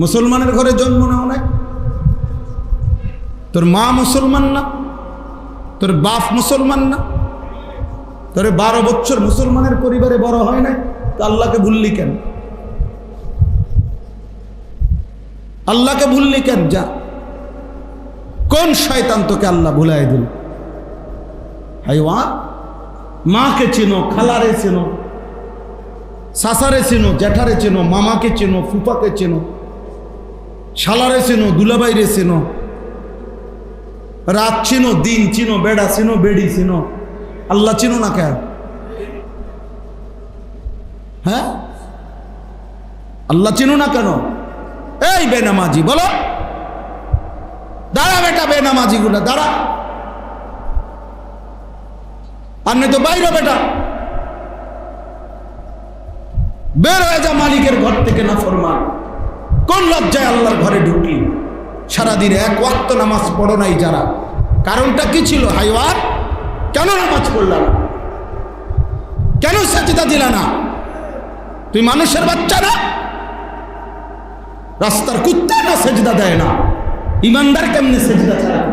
মুসলমানের ঘরে জন্ম নেও নাই, তোর মা মুসলমান না, তোর বাপ মুসলমান না, তোর 12 বছর মুসলমানের পরিবারে বড় হয় নাই, তো আল্লাহকে ভুললি কেন? আল্লাহকে ভুললি কেন? যা, কোন শয়তান তোকে আল্লাহ ভুলাই দিল? হাইওয়ান, মাকে চিনো, খালারে চিনো, সাসারে চিনো, জ্যাঠারে চিনো, মামাকে চিনো, ফুফাকে চিনো, শালারে চিনো, দুলাবাইরে চিনো, রাত চিনো, দিন চিনো, বেড়া চিনো, বেড়ি চিনো, আল্লাহ চিনো না কেন? হ্যাঁ, আল্লাহ চিনো না কেন? এই বেনামাজি, বলো, দাঁড়া বেটা, বেনামাজি গুলা দাঁড়া, আর নয় তো বাইরে বেটা, বের হয়ে যা মালিকের ঘর থেকে নাফরমান। কোন লজ্জায় আল্লাহর ঘরে ঢুকলি? সারাদিন এক ওয়াক্ত নামাজ পড়ো নাই যারা, কারণটা কি ছিল? হাইওয়ান, কেন নামাজ পড়লা না? কেন সাজদা দিলা না? তুই মানুষের বাচ্চা না? রাস্তার কুত্তা না সেজদা দেয় না, ইমানদার কেমনে সেজদা চালায়?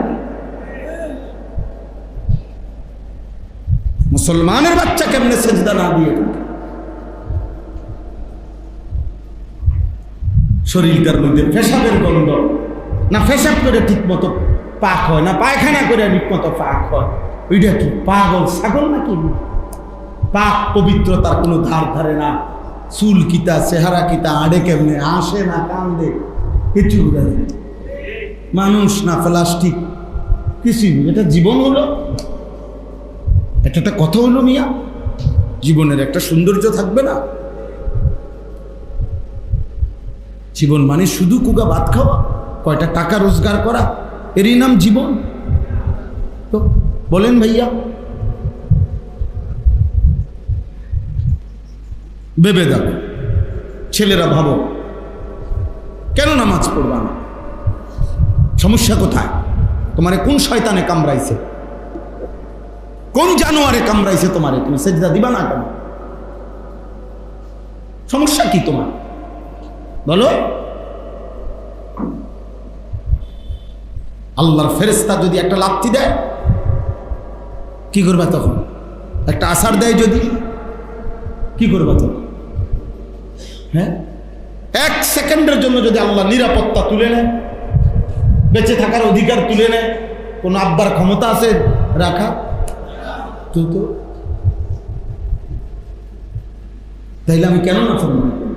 মুসলমানের বাচ্চা কেমনে সেজদা না দিয়ে? শরীরটার মধ্যে পেশাবের গন্ধ, না পেশাব করে ঠিক মতো পাক হয়, না পায়খানা করে ঠিক মতো পাক হয়, ওইটা কি পাগল ছাগল নাকি? পাক পবিত্রতার কোনো ধার ধারে না, চুল কিতা, চেহারা কিতা, আড়ে কেমনে, আসে না কান্দে, কিছু মানুষ না প্লাস্টিক, কিছু। এটা জীবন হলো? এটা একটা কথা হলো মিয়া? জীবনের একটা সৌন্দর্য থাকবে না? জীবন মানে শুধু কুগা ভাত খাওয়া, কয়টা টাকা রোজগার করা, এরই নাম জীবন? তো বলেন ভাইয়া, ভেবে দেখো, ছেলেরা ভাবো, কেন নামাজ পড়বা না? সমস্যা কোথায়? তোমারে কোন শয়তানে কামড়াইছে? কোন জানোয়ারে কামড়াইছে তোমারে? তুমি সেজদা দিবা না কেন? সমস্যা কি তোমার বলো? আল্লাহর ফেরেশতা যদি একটা লাথি দেয় কি করবা তখন? একটা আছাড় দেয় যদি, কি করবা তখন? হ্যাঁ, 1 সেকেন্ডের জন্য যদি আল্লাহ নিরাপত্তা তুলে নেয়, বেঁচে থাকার অধিকার তুলে নেয়, কোন আব্বার ক্ষমতা আছে রাখা? তো তাইলে আমি কেন না ফরমান করি?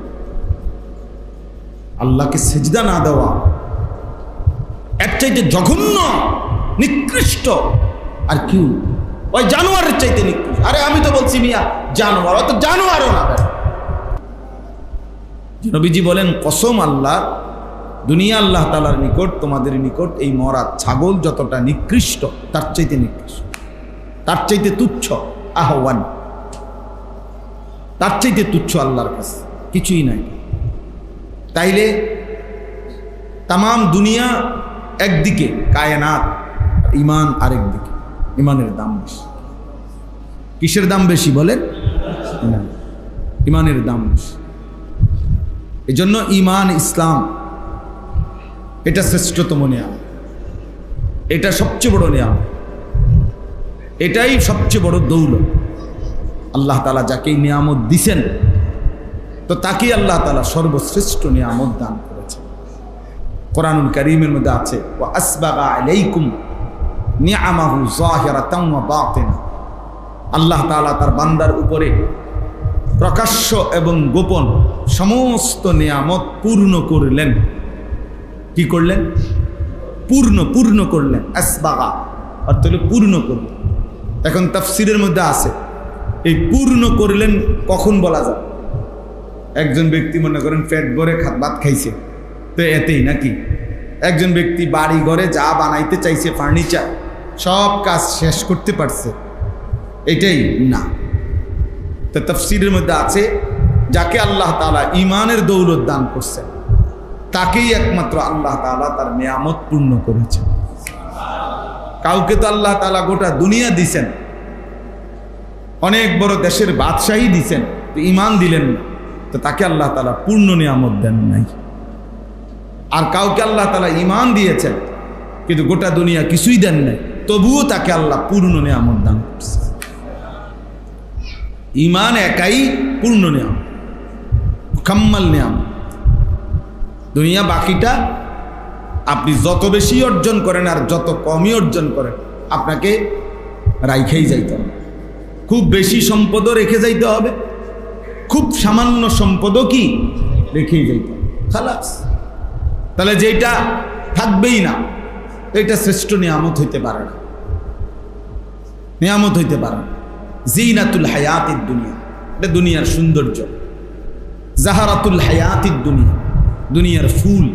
আল্লাহকে সেজদা না দেওয়া এর চাইতে জঘন্য, নিকৃষ্ট আর কি? ওই জানোয়ারের চাইতে নিকৃষ্ট। আরে আমি তো বলছি মিয়া জানোয়ার, অত জানোয়ারও না। নবীজি বলেন, কসম আল্লাহ, দুনিয়া আল্লাহ তাআলার নিকট, তোমাদের নিকট এই মরা ছাগল যতটা নিকৃষ্ট, তার চাইতে নিকৃষ্ট, তার চাইতে তুচ্ছ, আহ্বান, তার চাইতে তুচ্ছ আল্লাহর কাছে কিছুই নাই। তাইলে তামাম দুনিয়া একদিকে, কায়নাত, ইমান আরেকদিকে। ইমানের দাম বেশি। কিসের দাম বেশি বলেন? ইমানের দাম বেশি। এই জন্য ইমান, ইসলাম এটা শ্রেষ্ঠতম নিয়ামত, এটা সবচেয়ে বড় নিয়ামত, এটাই সবচেয়ে বড় দৌলত। আল্লাহ তাআলা যাকে এই নিয়ামত দিছেন, তো তাকেই আল্লাহ তাআলা সর্বশ্রেষ্ঠ নিয়ামত দান করেছেন। কোরআনুল কারীমের মধ্যে আছে, ওয়া আসবাগা আলাইকুম নিআমাহু যাহিরাতান ওয়া বাতিনা। আল্লাহ তাআলা তার বান্দার উপরে প্রকাশ্য এবং গোপন সমস্ত নিয়ামত পূর্ণ করলেন। কি করলেন? পূর্ণ করলেন। আসবাগা অর্থ হলো পূর্ণ করলেন। এখন তাফসীরের মধ্যে আছে, এই পূর্ণ করলেন কখন বলা যায়? একজন ব্যক্তি মনে করেন পেট ভরে ভাত খাইছে, তো এতেই নাকি? একজন ব্যক্তি বাড়ি ঘরে যা বানাইতে চাইছে, ফার্নিচার, সব কাজ শেষ করতে পারছে, এটাই না। তো তাফসীরের মধ্যে আছে, যাকে আল্লাহ তাআলা ঈমানের দৌলত দান করছেন, তাকেই একমাত্র আল্লাহ তাআলা তার নিয়ামত পূর্ণ করেছেন। কাউকে তো আল্লাহ তাআলা গোটা দুনিয়া দিছেন, অনেক বড় দেশের বাদশাহী দিছেন, তো ঈমান দিলেন না, তো তাকে আল্লাহ তাআলা পূর্ণ নিয়ামত দেন নাই। আর কাউকে আল্লাহ তাআলা ঈমান দিয়েছেন কিন্তু গোটা দুনিয়া কিছুই দেন নাই, তবুও তাকে আল্লাহ পূর্ণ নিয়ামত দান করছে। ঈমান একাই পূর্ণ নিয়ামত, মুকাম্মাল নিয়ামত। দুনিয়া বাকিটা আপনি যত বেশি অর্জন করেন আর যত কমই অর্জন করেন, আপনাকে রাইখেই যাইতে হবে। খুব বেশি সম্পদও রেখে যাইতে হবে, খুব সামান্য সম্পদও কি রেখেই যাইতে হবে, খালাস। তাহলে যেটা থাকবেই না, এটা শ্রেষ্ঠ নিয়ামত হইতে পারে না, নিয়ামত হইতে পারে না। জিনাতুল হায়াতিদ দুনিয়া, এটা দুনিয়ার সৌন্দর্য। জাহারাতুল হায়াতিদ দুনিয়া, দুনিয়ার ফুল।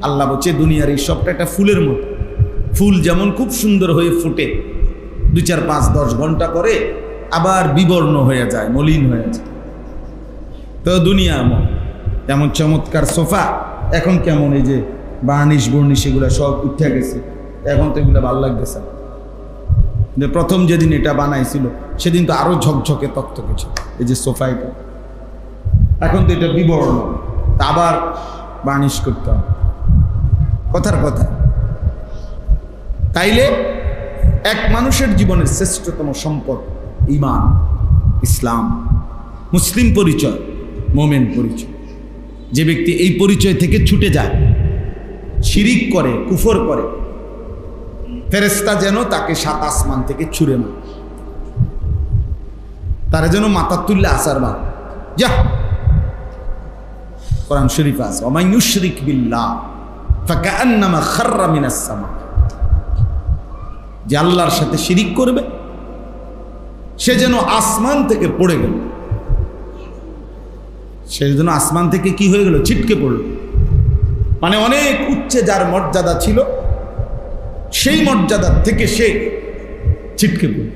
আল্লাহ বলছে দুনিয়ার এই সবটা একটা ফুলের মতো। ফুল যেমন খুব সুন্দর হয়ে ফুটে, 2, 4, 5, 10 ঘন্টা পরে আবার বিবর্ণ হয়ে যায়, মলিন হয়ে যায়। তো দুনিয়ার মত যেমন চমৎকার সোফা, এখন কেমন এই যে বার্নিশ বর্নিশ এগুলো সব উঠে গেছে, এখন তো এগুলো ভালো লাগতেছে। যে প্রথম যেদিন এটা বানাইছিল সেদিন তো আরো ঝকঝকে তকতকে ছিল এই যে সোফা, এটা এখন তো এটা বিবর্ণ, তা আবার বার্নিশ করতে হবে। কথার কথা। তাইলে এক মানুষের জীবনের শ্রেষ্ঠতম সম্পদ ঈমান, ইসলাম, মুসলিম পরিচয়, মোমেন পরিচয়। যে ব্যক্তি এই পরিচয় থেকে ছুটে যায়, শিরিক করে, কুফর করে, ফেরেশতা যেন তাকে 7 আসমান থেকে ছুঁড়ে মারে, তারা যেন মাথা তুললে আসার বার যা। কোরআন শরীফ আছে, ওয়া মান ইউশরিক বিল্লাহ ফাকান্নামা খাররা মিনাস সামা। যে আল্লাহর সাথে শিরিক করবে সে যেন আসমান থেকে পড়ে গেল, সে যেন আসমান থেকে কি হয়ে গেল, ছিটকে পড়ল। মানে অনেক উচ্চে যার মর্যাদা ছিল সেই মর্যাদা থেকে সে ছিটকে পড়ল।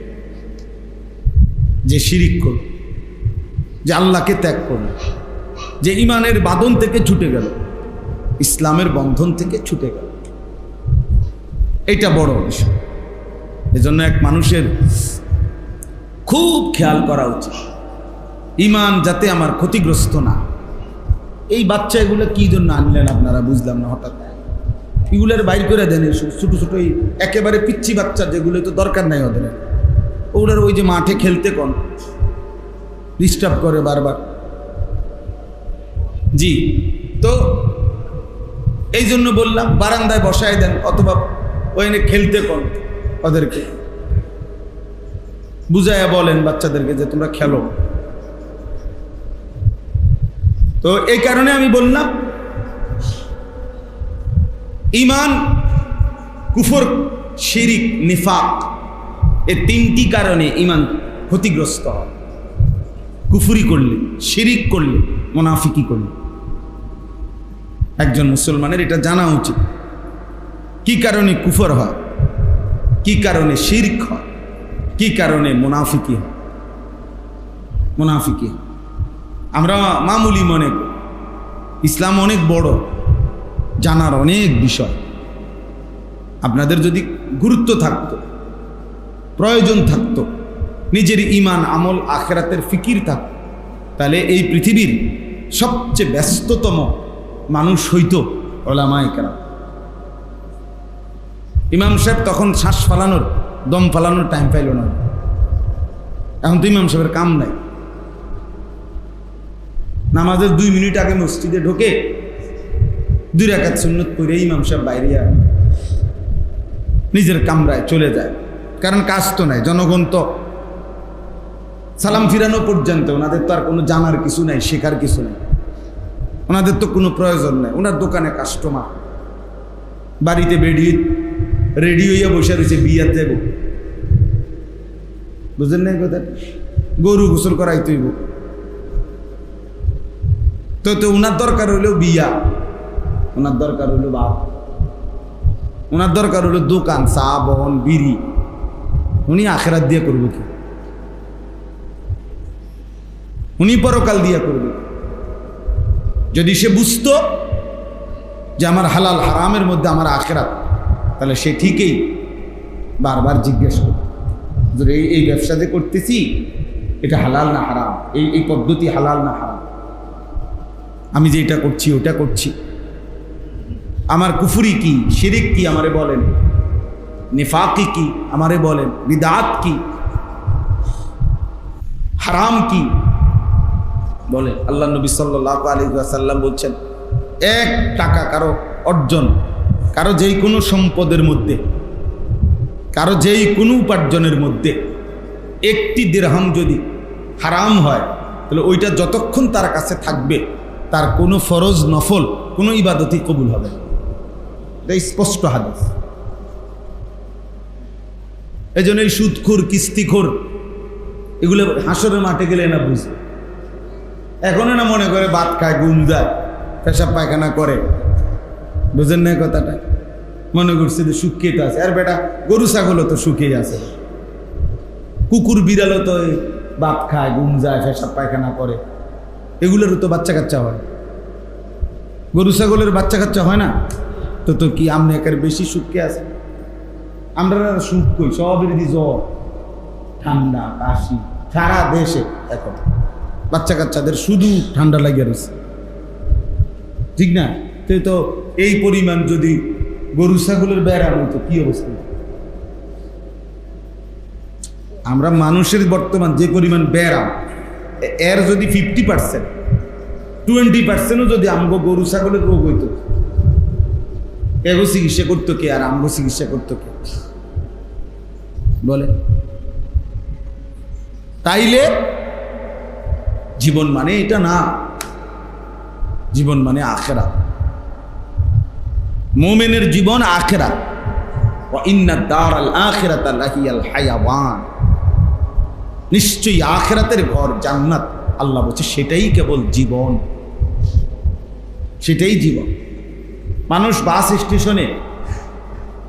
যে শিরিক করল, যে আল্লাহকে ত্যাগ করল, যে ইমানের বাঁধন থেকে ছুটে গেল, ইসলামের বন্ধন থেকে ছুটে গেল, এটা বড় বিষয়। এজন্য এক মানুষের খুব খেয়াল করা উচিত, ইমান যাতে আমার ক্ষতিগ্রস্ত না। এই বাচ্চা এগুলো কি জন্য আনলেন আপনারা, বুঝলাম না। হঠাৎ এগুলোর বাইর করে দেন, ছোটো ছোটো একেবারে পিচ্ছি বাচ্চা যেগুলো তো দরকার নাই ওদের, ওগুলোর ওই যে মাঠে খেলতে কোন ডিস্টার্ব করে বারবার। জি, তো এই জন্য বললাম বারান্দায় বসায় দেন, অথবা ওইখানে খেলতে কোন, ওদেরকে বুঝাইয়া বলেন বাচ্চাদেরকে যে তোমরা খেলো। তো এই কারণে আমি বললাম ঈমান, কুফর, শিরিক, নিফাক, এই 3টি কারণে ঈমান ক্ষতিগ্রস্ত হয়। কুফরি করলে, শিরিক করলে, মুনাফিকি করলে। একজন মুসলমানের এটা জানা উচিত, কি কারণে কুফর হয়, কি কারণে শিরক হয়, কি কারণে মুনাফিকি হয়। মুনাফিকি আমরা মামুলি মনে করি, ইসলাম অনেক বড়, জানার অনেক বিষয়। আপনাদের যদি গুরুত্ব থাকতো, প্রয়োজন থাকতো, নিজের ঈমান, আমল, আখিরাতের ফিকির থাকতো, তাহলে এই পৃথিবীর সবচেয়ে ব্যস্ততম মানুষ হইতো উলামায়ে কেরাম। ইমাম সাহেব তখন শ্বাস ফালানোর, দম ফালানোর টাইম পাইল না। এখন তো ইমাম সাহেবের কাম নাই। নামাজের 2 মিনিট আগে মসজিদে ঢোকে, 2 রাকাত সুন্নত পড়ে ইমাম সাহেব বাইরে নিজের কামরায় চলে যায়। কারণ কাজ তো নাই, জনগণ তো সালাম ফিরানো পর্যন্ত ওনাদের তো আর কোনো জানার কিছু নাই, শেখার কিছু নাই, ওনাদের তো কোনো প্রয়োজন নাই। ওনার দোকানে কাস্টমার, বাড়িতে রেডি হইয়া বসে রয়েছে, বিয়ার দেব, বুঝলেন না কথা, গরু গোসল করাই তৈব। তো ওনার দরকার হইলেও বিয়া, ওনার দরকার হইল বাপ, ওনার দরকার হইল দোকান, চা, বহন, বিড়ি। উনি আখেরাত দিয়ে করবে কি? উনি পরকাল দিয়া করবে। যদি সে বুঝতো যে আমার হালাল হারামের মধ্যে আমার আখেরাত, তাহলে সে ঠিকই বারবার জিজ্ঞেস করত যে এই ব্যবসা যে করতেছি এটা হালাল না হারাম, এই পদ্ধতি হালাল না হারাম, আমি যে এটা করছি ওটা করছি। আমার কুফরি কি, শিরিক কি আমারে বলেন, নিফাকি কি আমারে বলেন, বিদআত কি, হারাম কি বলেন। আল্লাহ নবী সাল্লাল্লাহু আলাইহি ওয়াসাল্লাম বলছেন, 1 টাকা কারো অর্জন, কারো যেই কোনো সম্পদের মধ্যে, কারো যেই কোনো উপার্জনের মধ্যে 1টি দিরহাম যদি হারাম হয়, তাহলে ওইটা যতক্ষণ তার কাছে থাকবে তার কোনো ফরজ নফল কোনো ইবাদতই কবুল হবে না। এটা স্পষ্ট হাদিস। এই জন্য এই সুদখোর, কিস্তিখোর এগুলো হাসরের মাঠে গেলে না বুঝে, এখনো না মনে করে ভাত খায়, ঘুম যায়, পেশাব পায়খানা করে, বুঝেন না কথাটা? মনে করছে যে শুকিয়ে আছে। আর বেটা গরু ছাগলও তো শুকিয়ে আছে, কুকুর বিড়ালও তো ভাত খায়, ঘুম যায়, পেশাব পায়খানা করে, এগুলোরও তো বাচ্চা কাচ্চা হয়। গরু ছাগলের বাচ্চা কাচ্চা হয় না? তো কি আমনে একের বেশি শুকিয়ে আছে? আমরা সুখ কই, সবের জ্বর, ঠান্ডা, কাশি সারা দেশে। এখন বাচ্চা কাচ্চাদের শুধু ঠান্ডা লাগিয়ে রয়েছে, ঠিক না? তো এই পরিমাণ যদি গরু ছাগলের ব্যারাম হইতো কি অবস্থা? আমরা মানুষের বর্তমান যে পরিমাণ ব্যারাম, এর যদি 50%, 20%ও যদি আমগো গরু ছাগলের রোগ হইতো, এগো চিকিৎসা করতো কে আর আমগো চিকিৎসা করতো কে বলে? তাইলে জীবন মানে এটা না, জীবন মানে আখিরাত। মুমিনের জীবন আখিরাত। ওয়া ইন্না দারাল আখিরাতা লাহিয়াল হায়াওয়ান, নিশ্চয়ই আখিরাতের ঘর জান্নাত, আল্লাহ বলছে সেটাই কেবল জীবন, সেটাই জীবন। মানুষ বাস স্টেশনে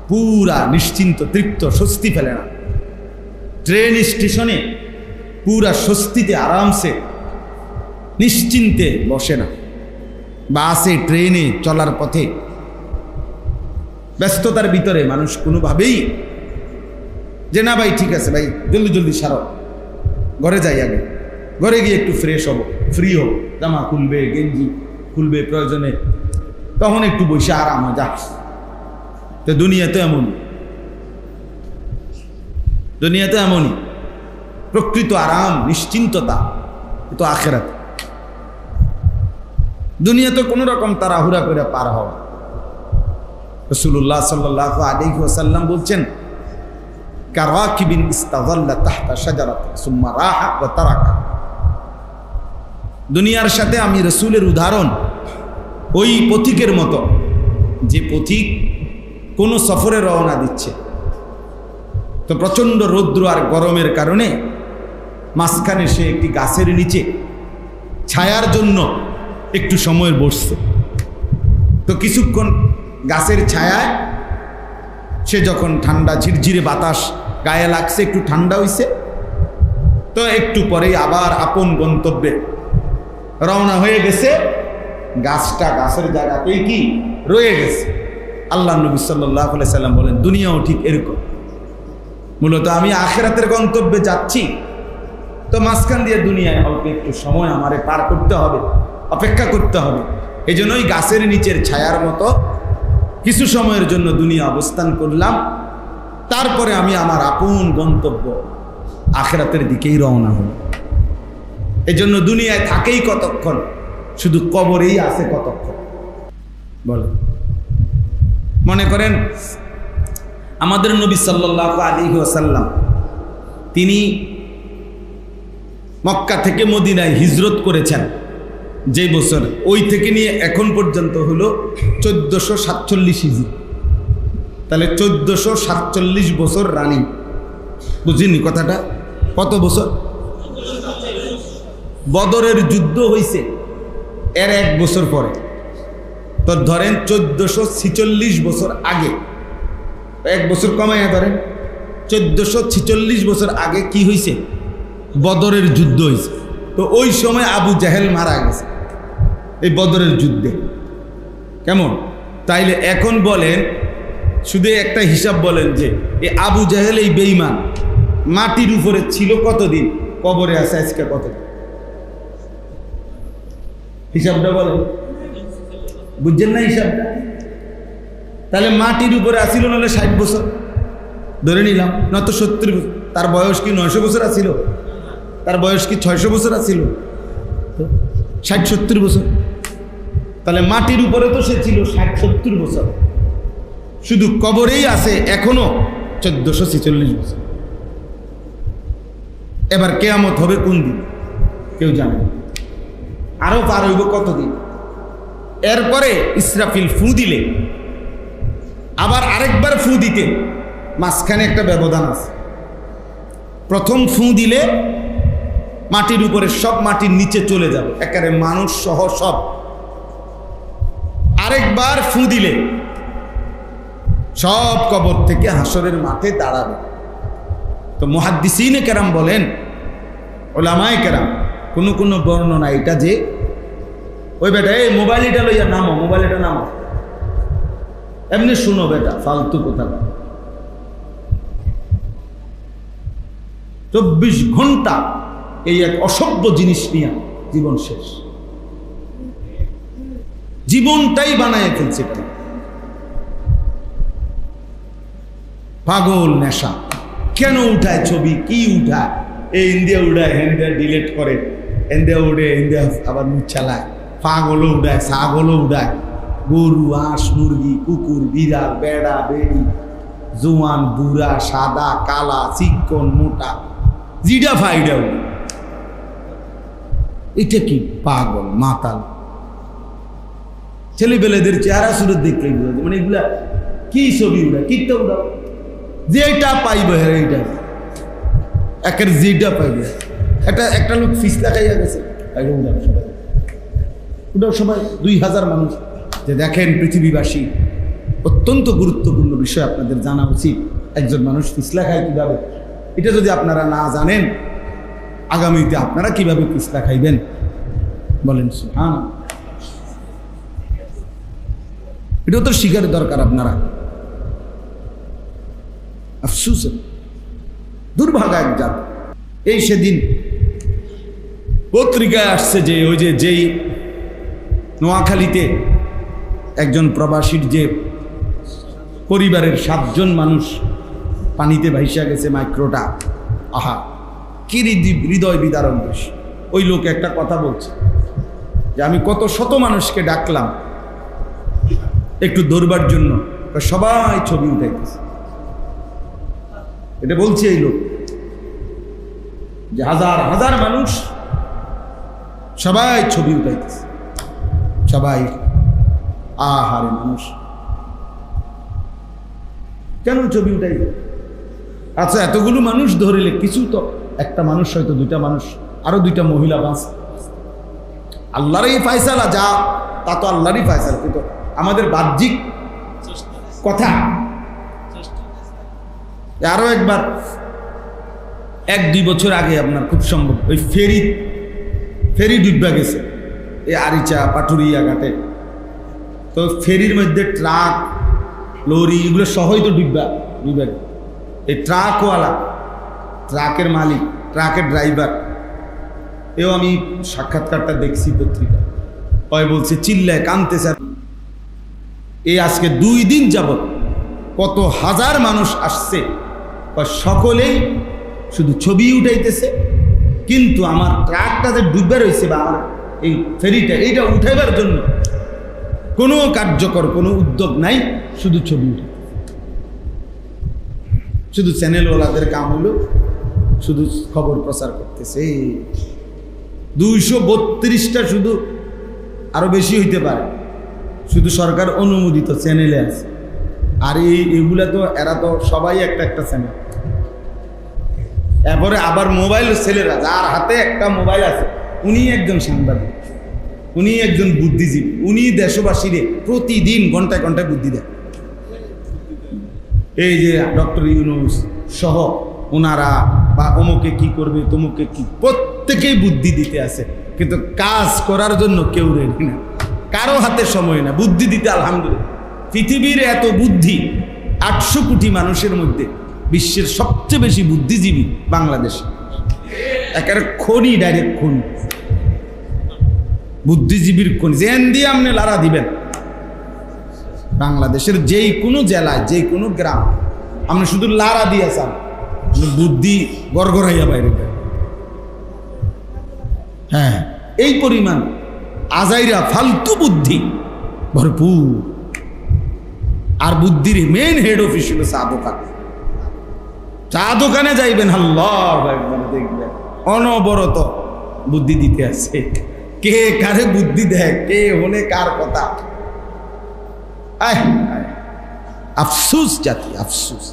পুরা নিশ্চিন্ত, তৃপ্ত, স্বস্তি ফেলে না। ট্রেন স্টেশনে পুরা স্বস্তিতে, আরামসে, নিশ্চিন্তে বসে না। বাসে, ট্রেনে চলার পথে ব্যস্ততার ভিতরে মানুষ কোনোভাবেই যে না ভাই ঠিক আছে ভাই, জলদি জলদি সারো, ঘরে যাই, আগে ঘরে গিয়ে একটু ফ্রেশ হব, ফ্রি হব, জামা খুলবে, গেঞ্জি খুলবে প্রয়োজনে, তখন একটু বসে আরাম হয়, যা। তো দুনিয়া তো এমন, দুনিয়া তো এমনই। প্রকৃত আরাম, নিশ্চিন্ততা তো আখিরাত। দুনিয়া তো কোনো রকম তাড়াহুড়া করে পার হওয়া। রাসূলুল্লাহ সাল্লাল্লাহু আলাইহি ওয়াসাল্লাম বলছেন, কারাকিবিন ইস্তাযাল্লা তাহতা শাজারাতিন সুম্মা রাহা ওয়া তারাকা। দুনিয়ার সাথে আমি রাসূলের উদাহরণ ওই পথিকের মতো, যে পথিক কোনো সফরে রওনা দিচ্ছে, তো প্রচণ্ড রৌদ্র আর গরমের কারণে মাঝখানে সে একটি গাছের নিচে ছায়ার জন্য একটু সময় বসছে। তো কিছুক্ষণ গাছের ছায়ায় সে যখন ঠান্ডা ঝিরঝিরে বাতাস গায়ে লাগছে, একটু ঠান্ডা হইছে, তো একটু পরেই আবার আপন গন্তব্যে রওনা হয়ে গেছে। গাছটা গাছের জায়গাতেই কি রয়ে গেছে। আল্লাহ নবী সাল্লাল্লাহু আলাইহি সাল্লাম বলেন, দুনিয়াও ঠিক এরকম। মূলত আমি আখিরাতের গন্তব্যে যাচ্ছি, তো মাঝখান দিয়ে দুনিয়ায় অল্প একটু সময় আমারে পার করতে হবে, অপেক্ষা করতে হবে। এই জন্যই গাছের নিচের ছায়ার মতো কিছু সময়ের জন্য দুনিয়া অবস্থান করলাম, তারপরে আমি আমার আপন গন্তব্য আখিরাতের দিকেই রওনা হব। এই জন্য দুনিয়ায় থাকেই কতক্ষণ, শুধু কবরেই আছে কতক্ষণ বলে। মনে করেন আমাদের নবী সাল্লাল্লাহু আলাইহি ওয়াসাল্লাম, তিনি মক্কা থেকে মদিনায় হিজরত করেছেন যে বছর, ওই থেকে নিয়ে এখন পর্যন্ত হলো 1447 হিজরি। তাহলে 1447 বছর রানিং। বুঝিনি কথাটা? কত বছর? বদরের যুদ্ধ হয়েছে এর 1 বছর পরে, তো ধরেন 1446 বছর আগে, 1 বছর কমাইয়া ধরেন 1446 বছর আগে কি হয়েছে? বদরের যুদ্ধ হয়েছে। তো ওই সময় আবু জাহেল মারা গেছে এই বদরের যুদ্ধে। কেমন? তাইলে এখন বলেন, শুধু একটা হিসাব বলেন যে এই আবু জাহেল, এই বেঈমান, মাটির উপরে ছিল কতদিন, কবরে আছে আজকে কতদিন? হিসাবটা বলেন, বুঝছেন না হিসাবটা? তাহলে মাটির উপরে আসিল নাহলে 60 বছর ধরে নিলাম, নয়তো 70 বছর। তার বয়স কি 900 বছর আসিল? তার বয়স কি 600 বছর আসিল? 60-70 বছর। তাহলে মাটির উপরে তো সে ছিল 60-70 বছর, শুধু কবরেই আছে এখনো 1446 বছর। এবার কেয়ামত হবে কোন দিন কেউ জানে না, আরো পার হইব কতদিন। এরপরে ইসরাফিল ফু দিলে আবার আরেকবার ফু দিতে মাঝখানে একটা ব্যবধান আছে। প্রথম ফু দিলে মাটির উপরে সব মাটির নিচে চলে যাবে, একেবারে মানুষ সহ সব। আরেকবার ফু দিলে সব কবর থেকে হাসরের মাঠে দাঁড়াবে। তো মুহাদ্দিসিনে কেরাম বলেন, ওলামায়ে কেরাম, কোন বর্ণনা এটা যে ওই বেটা এই মোবাইল এটা লইয়া নামো, মোবাইল এটা নামো, এমনি শুনো বেটা, ফালতু কথা। 24 ঘন্টা এই এক অসভ্য জিনিস নিয়ে জীবন শেষ, জীবনটাই বানায় ফেলছে। পাগল নেশা, কেন উঠায় ছবি, কি উঠায়, এই ইন্ডিয়া উড়ায়, ইন্ডিয়া ডিলেট করে, ইন্ডিয়া উড়ে, ইন্ডিয়া আবার মুখ চালায়, পাগলও উড়ায়, ছাগলও উড়ায়, গরু, হাঁস, মুরগি, কুকুর, বিড়াল, বেড়া, বেড়ি, জোয়ান, বুড়া, সাদা, কালা, চিকন, মোটা, জিডা ফাইডা। এটা কি পাগল মাতাল ছেলেবেলেদের চেহারা সুরত দেখলে মানে এগুলা কি ছবি উড়া, কিটা উড়া, যেটা পাইবে এইটা একের যেটা পাইবে। একটা লোক ফিসলা খাইয়া গেছে, উঠাও সবাই 2000 মানুষ। যে দেখেন পৃথিবীবাসী, অত্যন্ত গুরুত্বপূর্ণ বিষয় আপনাদের জানা উচিত, একজন মানুষ ফিসলা খায় কিভাবে। এটা যদি আপনারা না জানেন, আগামীতে আপনারা কিভাবে ফিসলা খাইবেন বলেন সুবহান। এটাও তো শিকার দরকার আপনারা। আফসুস, দুর্ভাগা এক জাত। এই সেদিন পত্রিকায় আসছে যে ওই যেই নোয়াখালীতে একজন প্রবাসীর যে পরিবারের 7 জন মানুষ পানিতে ভাইসা গেছে, মাইক্রোটা, আহা কি হৃদয় বিদারণ দৃশ্য। ওই লোক একটা কথা বলছে যে আমি কত শত মানুষকে ডাকলাম একটু ধরবার জন্য, সবাই ছবি উঠাইতেছে। এটা বলছে এই লোক যে হাজার হাজার মানুষ সবাই ছবি উঠাইতেছে, সবাই। আহারে মানুষ কেন ছবি উঠাইবে? আচ্ছা এতগুলো মানুষ ধরিলে কিছু তো, একটা মানুষ হয়তো, 2টা মানুষ, আরো 2টা মহিলা বাঁচ, আল্লাহরই ফায়সালা, যা তা তো আল্লাহরই ফায়সালা। কিন্তু আমাদের বাহ্যিক কথা। আরো একবার 1-2 বছর আগে আপনার খুব সম্ভব ওই ফেরি ডুববা গেছে এই আরিচা পাটুরিয়া ঘাটে। তো ফেরির মধ্যে ট্রাক, লরি, এগুলো সহই তো ডুববা। এই ট্রাকওয়ালা, ট্রাকের মালিক, ট্রাকের ড্রাইভার, এও আমি সাক্ষাৎকারটা দেখছি পত্রিকা, ওই বলছে চিল্লায় কাঁদতেছে। এই আজকে 2 দিন যাবত কত হাজার মানুষ আসছে, সকলেই শুধু ছবি উঠাইতেছে, কিন্তু আমার ট্রাকটা যে ডুববে রয়েছে বা আমার এই ফেরিটা, এইটা উঠাইবার জন্য কোনো কার্যকর কোনো উদ্যোগ নাই, শুধু ছবি উঠে। শুধু চ্যানেলওয়ালাদের কাম হলো শুধু খবর প্রচার করতেছে। 232টা, শুধু আরো বেশি হইতে পারে, শুধু সরকার অনুমোদিত চ্যানেলে আছে। আর এইগুলা তো এরা তো সবাই একটা চ্যানেল। এরপরে আবার মোবাইল, ছেলেরা যার হাতে একটা মোবাইল আছে উনি একজন সাংবাদিক, উনি একজন বুদ্ধিজীবী, উনি দেশবাসীরে প্রতিদিন ঘন্টায় ঘন্টায় বুদ্ধি দেয়। এই যে ডক্টর ইউনূস সহ ওনারা, বা অমুকে কি করবে, তমুকে কি, প্রত্যেকেই বুদ্ধি দিতে আছে, কিন্তু কাজ করার জন্য কেউ রেডি না, কারো হাতে সময় না বুদ্ধি দিতে। আলহামদুলিল্লাহ, পৃথিবীর এত বুদ্ধি, 800 কোটি মানুষের মধ্যে বিশ্বের সবচেয়ে বেশি বুদ্ধিজীবী বাংলাদেশ। একেবারে খনি, ডাইরেক্ট খনি, বুদ্ধিজীবীর খনি, জেন দিয়ে আপনি লাড়া দিবেন। বাংলাদেশের যেই কোনো জেলায় যে কোনো গ্রাম আপনি শুধু লারা দিয়েছেন, বুদ্ধি গড়গড়াইয়া বাইরে যায়। হ্যাঁ, এই পরিমাণ আজাইরা ফালতু বুদ্ধি ভরপুর। আর বুদ্ধির মেন হেড অফিস হলো চা দোকান। চা দোকানে যাইবেন, আল্লাহ দেখবেন অনবরত বুদ্ধি দিতে আছে। কে কারে বুদ্ধি দেয়, কে হলে কার কথা। আফসুস জাতি, আফসুস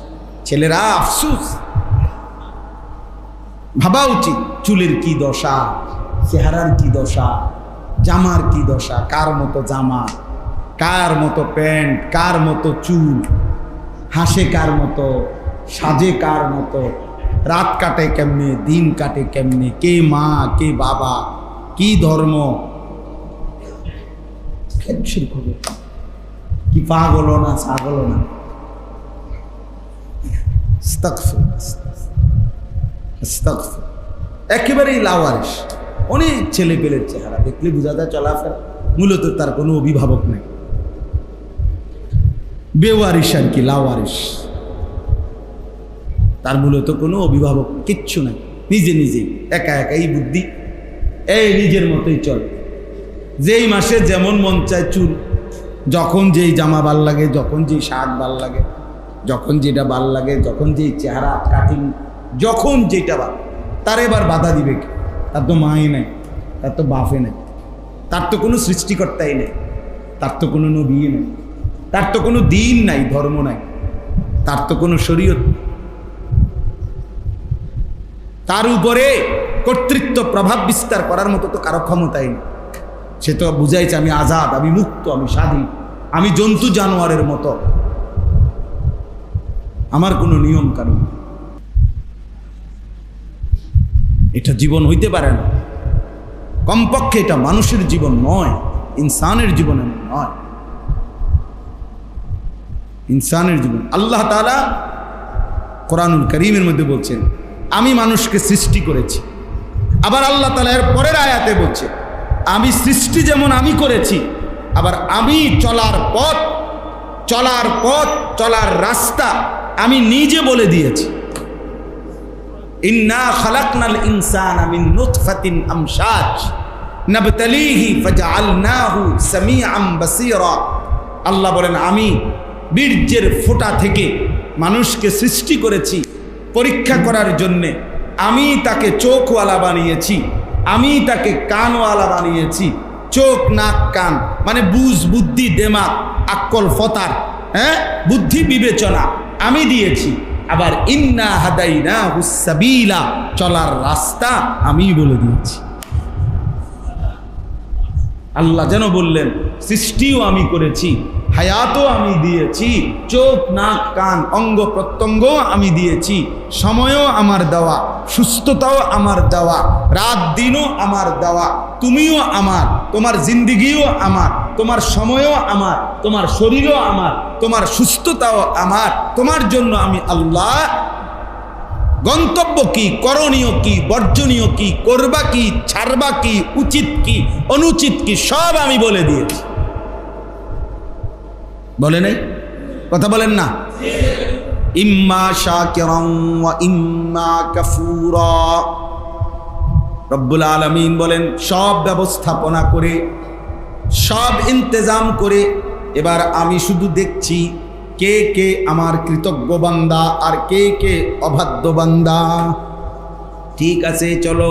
ছেলেরা, আফসুস। ভাবা উচিত চুলের কি দশা, চেহারার কি দশা, জামার কি দশা, কার মতো জামা, কার মতো প্যান্ট, কার মতো চুল, হাসে কার মতো, সাজে কার মতো, রাত কাটে কেমনে, দিন কাটে কেমনে, কে মা কে বাবা, কি ধর্ম, কি পাগল না ছাগল না। একেবারেই লাওয়ারিস। অনেক ছেলে পেলের চেহারা দেখলে বোঝা যায় চলাফেরা মূলত তার কোনো অভিভাবক নেই, বেওয়ারিস আর কি, লাওয়ারিস। তার মূলত কোনো অভিভাবক কিচ্ছু নাই, নিজে নিজেই একা একাই বুদ্ধি, এই নিজের মতোই চল। যেই মাসে যেমন মন চায় চুল, যখন যেই জামা ভাল লাগে, যখন যেই শার্ট ভাল লাগে, যখন যেটা ভাল লাগে, যখন যেই চেহারা কাটিং, যখন যেটা ভাল, তার এবার বাধা দিবে কি? তার তো মাই নেই, তার তো বাপে নেই, তার তো কোনো সৃষ্টিকর্তাই নেই, তার তো কোনো নবী নেই, তার তো কোনো দিন নাই, ধর্ম নাই, তার তো কোনো শরীয়ত, তার উপরে কর্তৃত্ব প্রভাব বিস্তার করার মতো তো কারো ক্ষমতাই নেই। সে তো বুঝাইছে আমি আজাদ, আমি মুক্ত, আমি স্বাধীন, আমি জন্তু জানোয়ারের মতো, আমার কোনো নিয়ম কানুন। এটা জীবন হইতে পারে না, কমপক্ষে এটা মানুষের জীবন নয়, ইনসানের জীবনে নয়, ইনসানের জীবন। আল্লাহ তাআলা কোরআনুল কারীমের মধ্যে বলছেন আমি মানুষকে সৃষ্টি করেছি। আবার আল্লাহ তাআলা এর পরের আয়াতে বলছে আমি সৃষ্টি যেমন আমি করেছি, আবার আমি চলার পথ, চলার রাস্তা আমি নিজে বলে দিয়েছি। ইন্না খালাকনাল ইনসানা মিন নুতফাতিন আমশাজ নাবতালিহি ফাজআলনাহু সামিআন বাসীরা। আল্লাহ বলেন আমি বীর্যের ফোঁটা থেকে মানুষকে সৃষ্টি করেছি পরীক্ষা করার জন্যে। আমি তাকে চোখওয়ালা বানিয়েছি, আমি তাকে কানওয়ালা বানিয়েছি। চোখ নাক কান মানে বুঝ, বুদ্ধি, দেমাগ, আক্কল, ফতার, হ্যাঁ, বুদ্ধি বিবেচনা আমি দিয়েছি। আবার ইন্না হাদাইনাহুস সাবিলা, চলার রাস্তা আমি বলে দিয়েছি। আল্লাহ যেন বললেন সৃষ্টিও আমি করেছি, হায়াতও আমি দিয়েছি, চোখ নাক কান অঙ্গ প্রত্যঙ্গ আমি দিয়েছি, সময়ও আমার দেওয়া, সুস্থতাও আমার দেওয়া, রাত দিনও আমার দেওয়া, তুমিও আমার, তোমার জিন্দিগিও আমার, তোমার সময়ও আমার, তোমার শরীরও আমার, তোমার সুস্থতাও আমার। তোমার জন্য আমি আল্লাহ গন্তব্য কি, করণীয় কি, বর্জনীয় কি, করবা কি, ছাড়বা কি, উচিত কি, অনুচিত কি, সব আমি বলে দিয়েছি। বলে নাই? কথা বলেন না? ইম্মা শাকিরান ওয়া ইম্মা কাফুরা। রব্বুল আলামিন বলেন সব ব্যবস্থাপনা করে, সব ইন্তজাম করে এবার আমি শুধু দেখছি কে কে আমার কৃতজ্ঞ বান্দা আর কে কে অবাধ্য বান্দা। ঠিক আছে, চলো